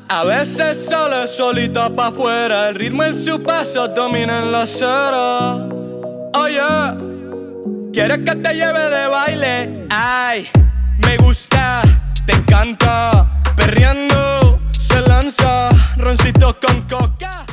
A veces sale solita pa' afuera, el ritmo en su paso domina en la acera. Oye, quieres que te lleve de baile. Ay, me gusta, te encanta. Perreando, se lanza, roncito con coca.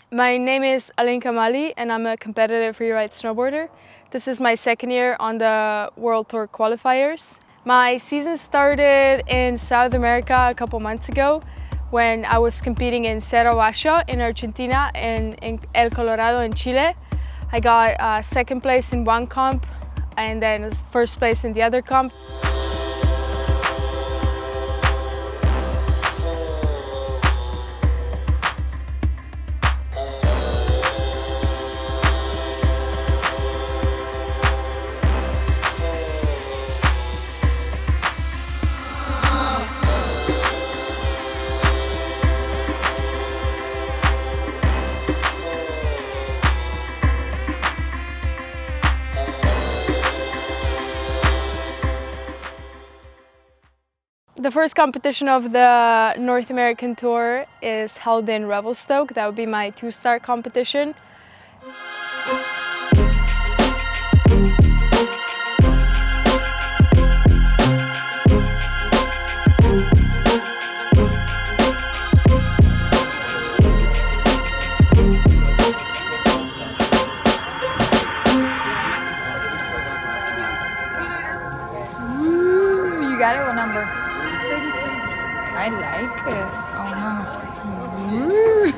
My name is Alenka and I'm a competitive freeride snowboarder. This is my second year on the World Tour qualifiers. My season started in South America a couple months ago when I was competing in Cerro Baixo in Argentina and in El Colorado in Chile. I got second place in one comp and then first place in the other comp. The first competition of the North American Tour is held in Revelstoke. That would be my two-star competition. Ooh, you got it? What number? I like it. Oh no. Ooh.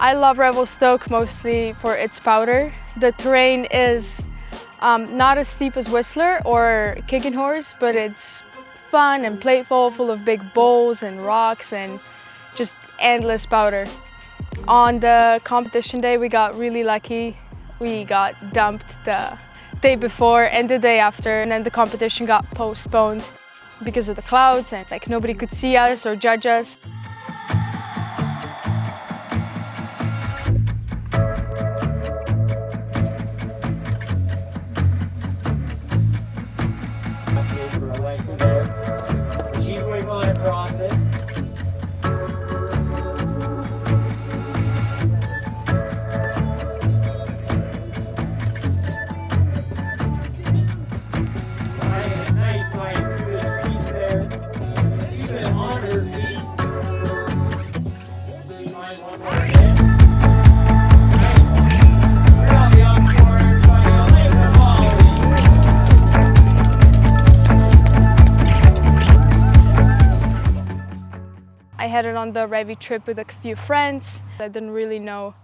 I love Revelstoke mostly for its powder. The terrain is not as steep as Whistler or Kicking Horse, but it's fun and playful, full of big bowls and rocks and just endless powder. On the competition day, we got really lucky. We got dumped the day before and the day after, and then the competition got postponed because of the clouds and like nobody could see us or judge us. She's wiggling across it. Nice line through the teeth there. Even on her feet. She might want more in. Really up for everybody. Alenka volley. I headed on the Revi trip with a few friends. I didn't really know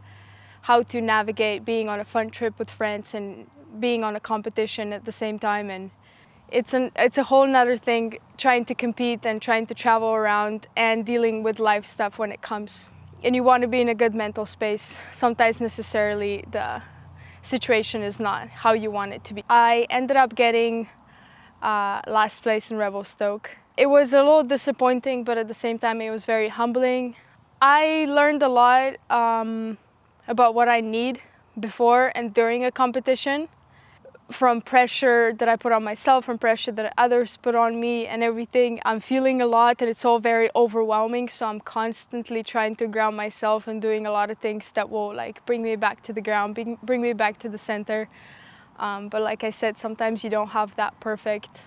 how to navigate being on a fun trip with friends and being on a competition at the same time. And it's a whole nother thing trying to compete and trying to travel around and dealing with life stuff when it comes. And you want to be in a good mental space. Sometimes necessarily the situation is not how you want it to be. I ended up getting last place in Revelstoke. It was a little disappointing, but at the same time it was very humbling. I learned a lot about what I need before and during a competition, from pressure that I put on myself, from pressure that others put on me and everything. I'm feeling a lot and it's all very overwhelming, so I'm constantly trying to ground myself and doing a lot of things that will like bring me back to the ground, bring me back to the center. But like I said, sometimes you don't have that perfect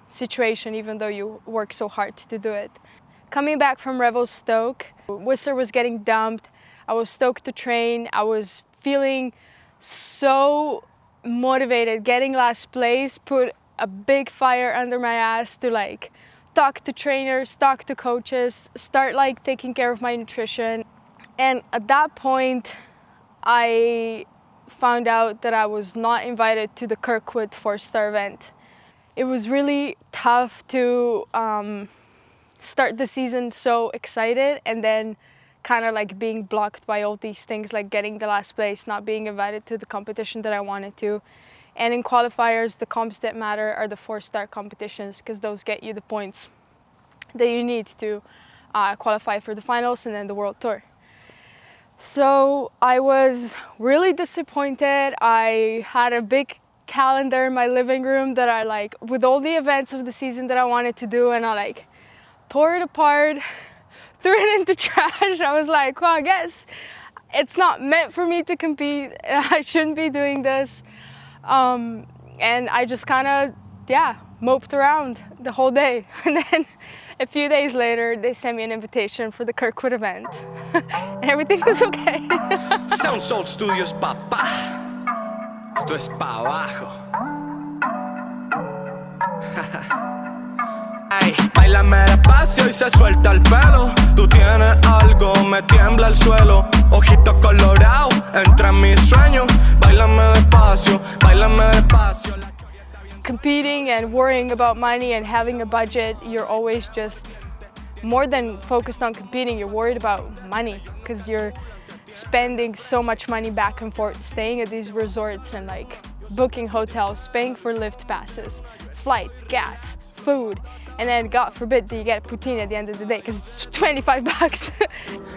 situation, even though you work so hard to do it. Coming back from Revelstoke, Whistler was getting dumped. I was stoked to train. I was feeling so motivated. Getting last place put a big fire under my ass to like talk to trainers, talk to coaches, start like taking care of my nutrition. And at that point, I found out that I was not invited to the Kirkwood 4-star event. It was really tough to start the season so excited and then kind of like being blocked by all these things, like getting the last place, not being invited to the competition that I wanted to. And in qualifiers, the comps that matter are the 4-star competitions because those get you the points that you need to qualify for the finals and then the World Tour. So I was really disappointed. I had a big calendar in my living room that I like with all the events of the season that I wanted to do, and I like tore it apart, threw it into trash. I was like, well, I guess it's not meant for me to compete. I shouldn't be doing this. And I just kind of, moped around the whole day. And then a few days later, they sent me an invitation for the Kirkwood event. And everything was okay. Sound Soul Studios, papá. Esto es pa' abajo. Ay, bailame despacio y se suelta el pelo. Tú tienes algo, me tiembla el suelo. Ojitos colorados, entra en mis sueños. Bailame despacio, bailame despacio. Competing and worrying about money and having a budget, you're always just more than focused on competing, you're worried about money because you're spending so much money back and forth, staying at these resorts and like booking hotels, paying for lift passes, flights, gas, food, and then God forbid you get a poutine at the end of the day because it's 25 bucks.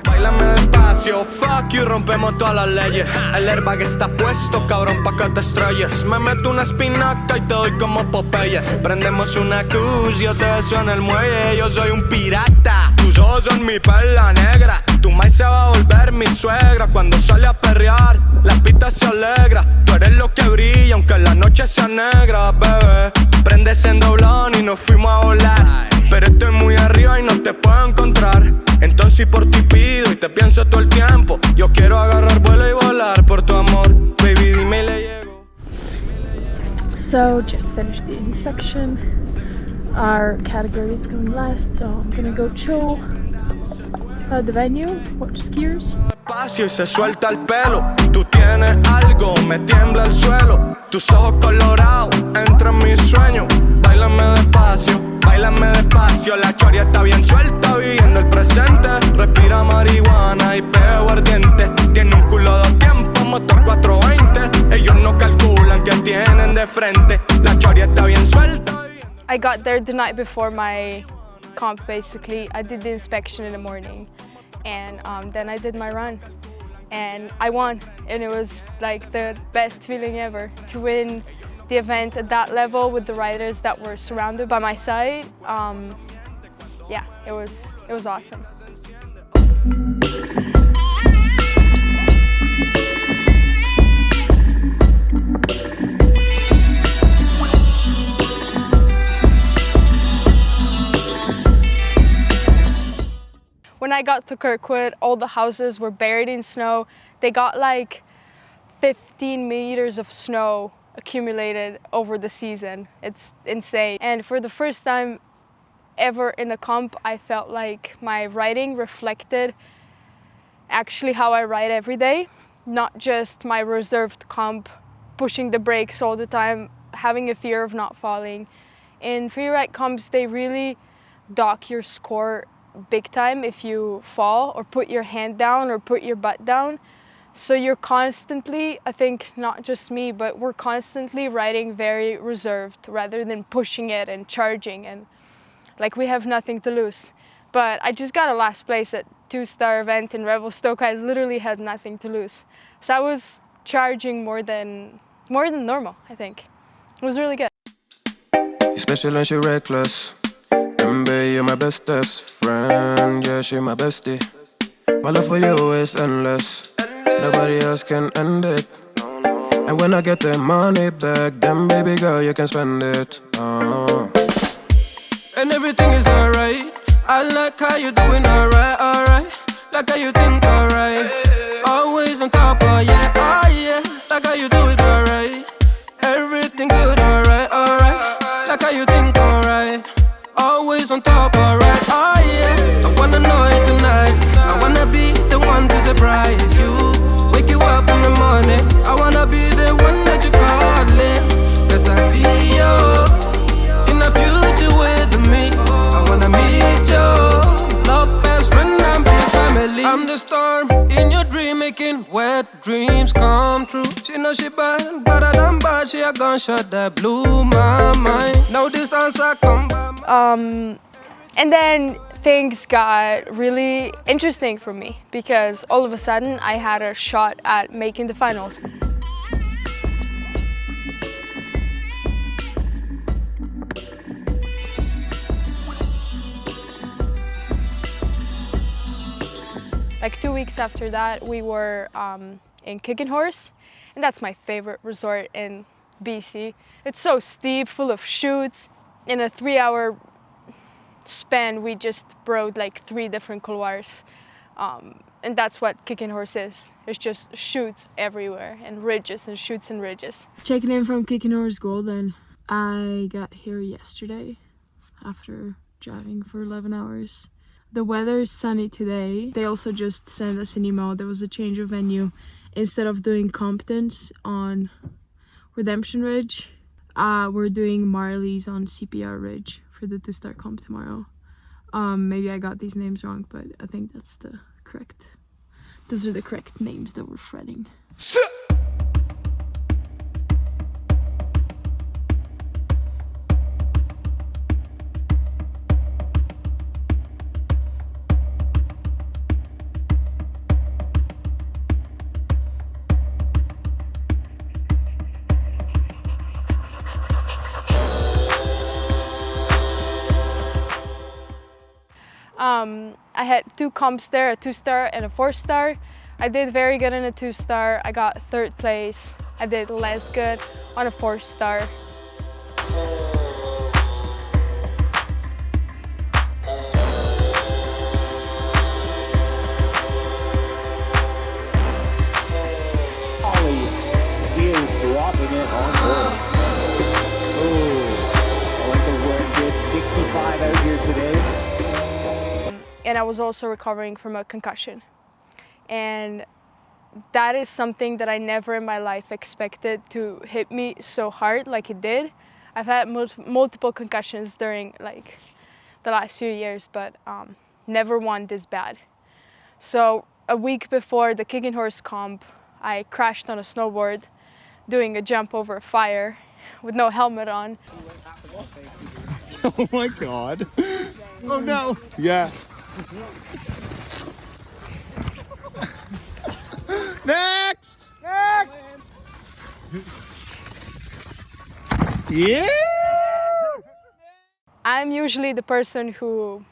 Bailame despacio, fuck you, rompemos todas las leyes. El airbag está puesto, cabrón, pa' que te estrelles. Me meto una espinaca y te doy como Popeye. Prendemos una cruz, yo te beso en el muelle. Yo soy un pirata, tus ojos son mi perla negra. Tu maíz se va a volver mi suegra cuando sale a perrear. La pista se alegra, tú eres lo que brilla aunque la noche sea negra, bebé. Prendes en doblón y nos fuimos a volar. Pero estoy muy arriba y no te puedo encontrar. Entonces por ti pido y te pienso todo el tiempo. Yo quiero agarrar vuelo y volar por tu amor. Baby, dime y le llego. So just finished the inspection. Our category is going last, so I'm gonna go chill at the venue, watch skiers. Despacio y se suelta el pelo. Tú tienes algo, me tiembla el suelo. Tus ojos colorados, entra en mis sueños. Báilame despacio, báilame despacio. La choria está bien suelta, viviendo el presente. Respira marihuana y pego ardiente. Tiene un culo de tiempo, motor 420. Ellos no calculan que tienen de frente. La choria está bien suelta. I got there the night before my comp, basically. I did the inspection in the morning, and then I did my run. And I won, and it was like the best feeling ever to win the event at that level with the riders that were surrounded by my side. Yeah, it was awesome. When I got to Kirkwood, all the houses were buried in snow. They got like 15 meters of snow accumulated over the season. It's insane. And for the first time ever in a comp, I felt like my riding reflected actually how I ride every day, not just my reserved comp, pushing the brakes all the time, having a fear of not falling. In freeride comps, they really dock your score big time if you fall or put your hand down or put your butt down. So you're constantly, I think not just me, but we're constantly riding very reserved rather than pushing it and charging, and like we have nothing to lose. But I just got a last place at 2-star event in Revelstoke. I literally had nothing to lose. So I was charging more than normal, I think. It was really good. You're special and she reckless. Baby, you're my bestest friend. Yeah, she my bestie. My love for you is endless. Nobody else can end it. And when I get the money back, then baby girl, you can spend it. And everything is alright. I like how you doing alright, alright. Like how you think alright. Always on top, oh yeah, oh yeah. Like how you do it alright. Everything good, alright, alright. Like how you think alright. Always on top, alright, oh yeah. I wanna know it tonight. I wanna be the one to surprise you. Wake you up in the morning. I wanna be the one that you calling. Cause I see you in the future with me. I wanna meet you. Love best friend and be family. I'm the storm in your dream, making wet dreams come true. She know she bad, but I done bad. She a gunshot that blew my mind. No distance I come by. And then things got really interesting for me because all of a sudden I had a shot at making the finals. Like 2 weeks after that, we were in Kicking Horse, and that's my favorite resort in BC. It's so steep, full of chutes. In a 3-hour span, we just rode like 3 different couloirs, and that's what Kicking Horse is. It's just chutes everywhere, and ridges and chutes and ridges. Checking in from Kicking Horse Golden. I got here yesterday after driving for 11 hours. The weather is sunny today. They also just sent us an email. There was a change of venue. Instead of doing Compton's on Redemption Ridge, we're doing Marley's on CPR Ridge for the 2-star comp tomorrow. Maybe I got these names wrong, but I think those are the correct names that we're shredding. I had 2 comps there, a 2-star and a 4-star. I did very good in a 2-star. I got 3rd place. I did less good on a 4-star. Ollie is dropping it on board. Oh, Alenka wearing good 65 out here today. And I was also recovering from a concussion. And that is something that I never in my life expected to hit me so hard like it did. I've had multiple concussions during like the last few years, but never one this bad. So a week before the Kicking Horse comp, I crashed on a snowboard doing a jump over a fire with no helmet on. Oh my God. Oh no. Yeah. Next! Next! Yeah! I'm usually the person who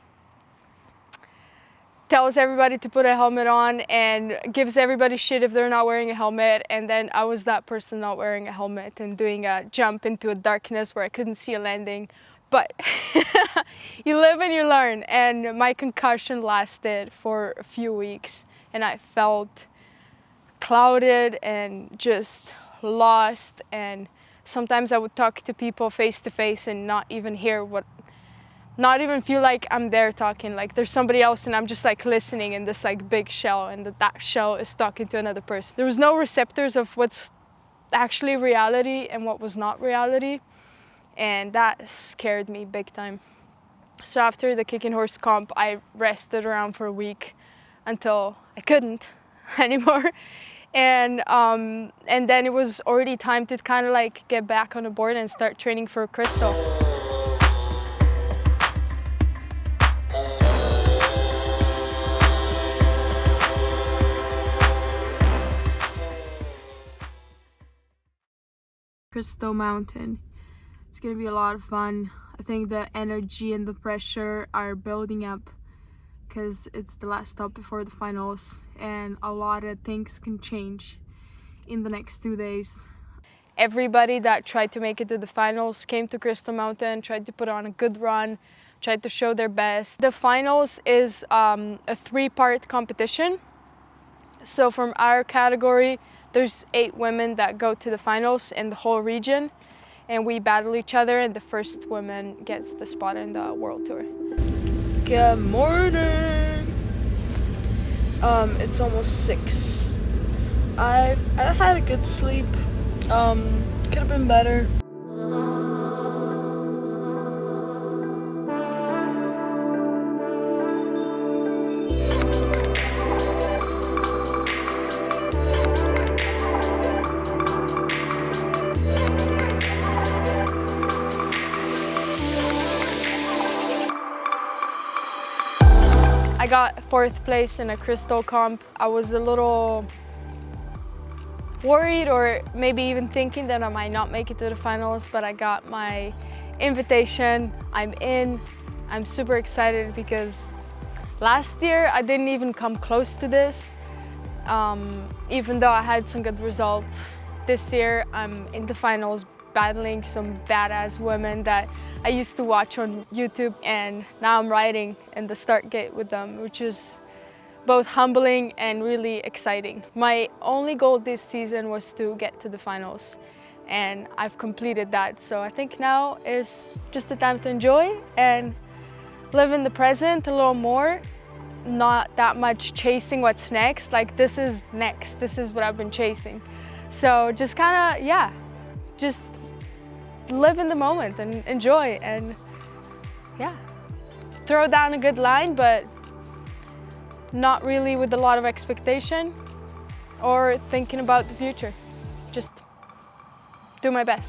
tells everybody to put a helmet on and gives everybody shit if they're not wearing a helmet, and then I was that person not wearing a helmet and doing a jump into a darkness where I couldn't see a landing. But you live and you learn, and my concussion lasted for a few weeks and I felt clouded and just lost, and sometimes I would talk to people face to face and not even feel like I'm there talking, like there's somebody else and I'm just like listening in this like big shell, and that shell is talking to another person. There was no receptors of what's actually reality and what was not reality. And that scared me big time. So after the Kicking Horse comp, I rested around for a week until I couldn't anymore. And then it was already time to kind of like get back on the board and start training for Crystal. Crystal Mountain. It's gonna be a lot of fun. I think the energy and the pressure are building up because it's the last stop before the finals, and a lot of things can change in the next 2 days. Everybody that tried to make it to the finals came to Crystal Mountain, tried to put on a good run, tried to show their best. The finals is a 3-part competition. So from our category, there's 8 women that go to the finals in the whole region. And we battle each other, and the first woman gets the spot in the World Tour. Good morning. It's almost 6. I had a good sleep. Could have been better. I got 4th place in a crystal comp. I was a little worried or maybe even thinking that I might not make it to the finals, but I got my invitation. I'm in. I'm super excited because last year I didn't even come close to this, even though I had some good results. This year I'm in the finals battling some badass women that I used to watch on YouTube, and now I'm riding in the start gate with them, which is both humbling and really exciting. My only goal this season was to get to the finals, and I've completed that. So I think now is just the time to enjoy and live in the present a little more, not that much chasing what's next. Like, this is next, this is what I've been chasing. So just kind of, yeah, just live in the moment and enjoy, and yeah, throw down a good line, but not really with a lot of expectation or thinking about the future. Just do my best.